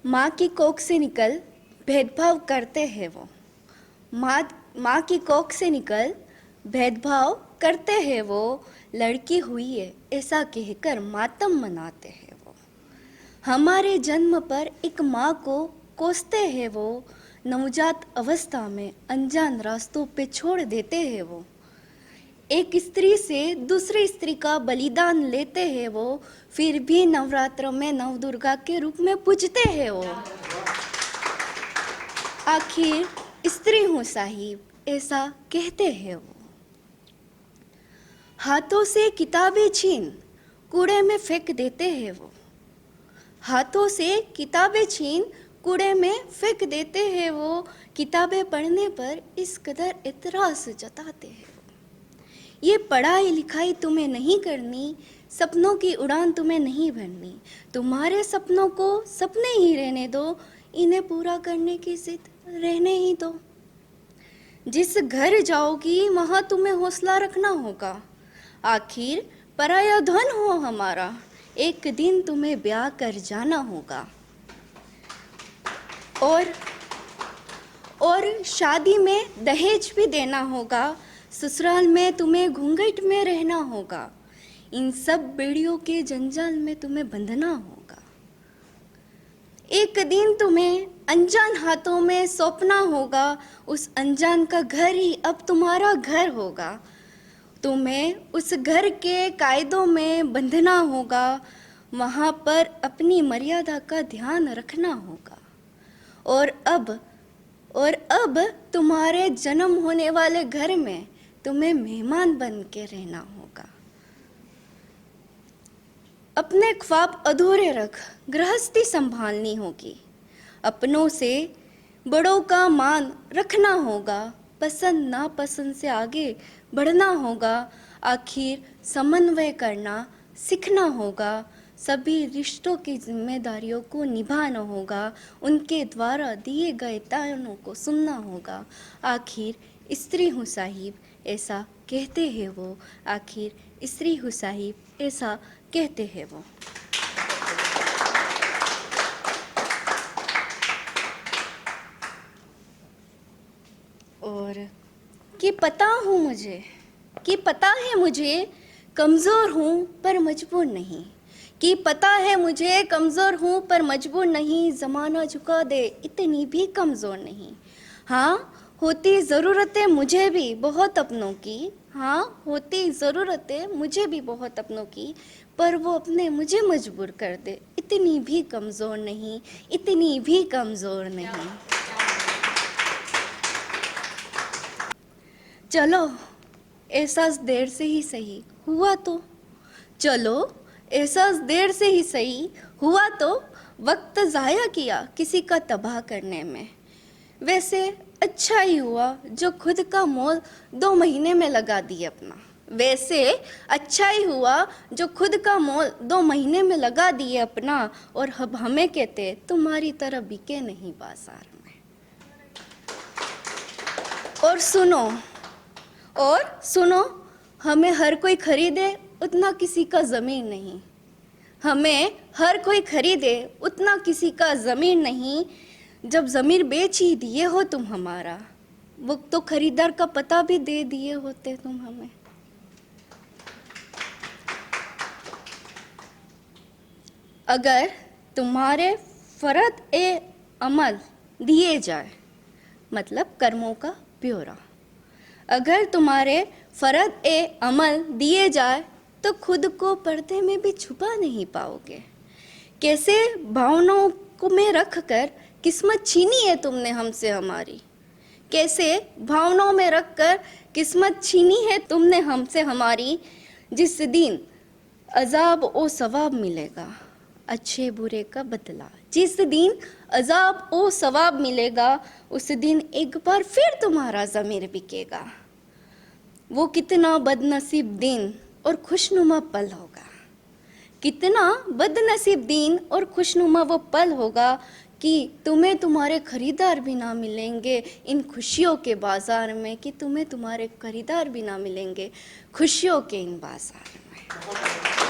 माँ की कोख से निकल भेदभाव करते हैं वो। माँ की कोख से निकल भेदभाव करते हैं वो। लड़की हुई है ऐसा कहकर मातम मनाते हैं वो। हमारे जन्म पर एक माँ को कोसते हैं वो। नवजात अवस्था में अनजान रास्तों पे छोड़ देते हैं वो। एक स्त्री से दूसरी स्त्री का बलिदान लेते हैं वो। फिर भी नवरात्र में नवदुर्गा के रूप में पूजते हैं वो। आखिर स्त्री हूँ साहिब ऐसा कहते हैं वो। हाथों से किताबें छीन कूड़े में फेंक देते हैं वो। हाथों से किताबें छीन कूड़े में फेंक देते हैं वो। किताबें पढ़ने पर इस कदर एतराज़ जताते हैं वो। ये पढ़ाई लिखाई तुम्हें नहीं करनी, सपनों की उड़ान तुम्हें नहीं भरनी। तुम्हारे सपनों को सपने ही रहने दो, इन्हें पूरा करने की जिद रहने ही दो। जिस घर जाओगी वहाँ तुम्हें हौसला रखना होगा। आखिर पराया धन हो हमारा, एक दिन तुम्हें ब्याह कर जाना होगा। और शादी में दहेज भी देना होगा। ससुराल में तुम्हें घूंघट में रहना होगा। इन सब बेड़ियों के जंजाल में तुम्हें बंधना होगा। एक दिन तुम्हें अनजान हाथों में सौंपना होगा। उस अनजान का घर ही अब तुम्हारा घर होगा। तुम्हें उस घर के कायदों में बंधना होगा। वहाँ पर अपनी मर्यादा का ध्यान रखना होगा। और अब तुम्हारे जन्म होने वाले घर में तुम्हें मेहमान बन के रहना होगा। अपने ख्वाब अधूरे रख गृहस्थी संभालनी होगी। अपनों से बड़ों का मान रखना होगा। पसंद नापसंद से आगे बढ़ना होगा। आखिर समन्वय करना सीखना होगा। सभी रिश्तों की जिम्मेदारियों को निभाना होगा। उनके द्वारा दिए गए तानों को सुनना होगा। आखिर स्त्री हूँ साहिब ऐसा कहते हैं वो। आखिर स्त्री हूँ साहिब ऐसा कहते हैं वो। और कि पता है मुझे कमज़ोर हूँ पर मजबूर नहीं। कि पता है मुझे कमज़ोर हूँ पर मजबूर नहीं। ज़माना झुका दे इतनी भी कमज़ोर नहीं। हाँ होती ज़रूरतें मुझे भी बहुत अपनों की। हाँ होती ज़रूरतें मुझे भी बहुत अपनों की। पर वो अपने मुझे मजबूर कर दे इतनी भी कमज़ोर नहीं, इतनी भी कमज़ोर नहीं। चलो एहसास देर से ही सही हुआ तो। चलो एहसास देर से ही सही हुआ तो। वक्त ज़ाया किया किसी का तबाह करने में। वैसे अच्छा ही हुआ जो खुद का मोल 2 महीने में लगा दिए अपना। वैसे अच्छा ही हुआ जो खुद का मोल 2 महीने में लगा दिए अपना। और अब हमें कहते तुम्हारी तरह बिके नहीं बाजार में। और सुनो हमें हर कोई खरीदे उतना किसी का ज़मीन नहीं। हमें हर कोई खरीदे उतना किसी का ज़मीन नहीं। जब ज़मीर बेच ही दिए हो तुम हमारा, वो तो खरीदार का पता भी दे दिए होते तुम हमें। अगर तुम्हारे फ़र्द ए अमल दिए जाए, मतलब कर्मों का ब्यौरा। अगर तुम्हारे फ़र्द ए अमल दिए जाए तो खुद को पर्दे में भी छुपा नहीं पाओगे। कैसे भावनाओं को में रख कर किस्मत छीनी है तुमने हमसे हमारी। कैसे भावनाओं में रख कर किस्मत छीनी है तुमने हमसे हमारी। जिस दिन अजाब ओ सवाब मिलेगा अच्छे बुरे का बदला। जिस दिन अजाब ओ सवाब मिलेगा उस दिन एक बार फिर तुम्हारा ज़मीर बिकेगा। वो कितना बदनसीब दिन और खुशनुमा पल होगा। कितना बदनसीब दिन और खुशनुमा वो पल होगा कि तुम्हें तुम्हारे खरीदार भी ना मिलेंगे इन खुशियों के बाज़ार में। कि तुम्हें तुम्हारे खरीदार भी ना मिलेंगे खुशियों के इन बाज़ार में।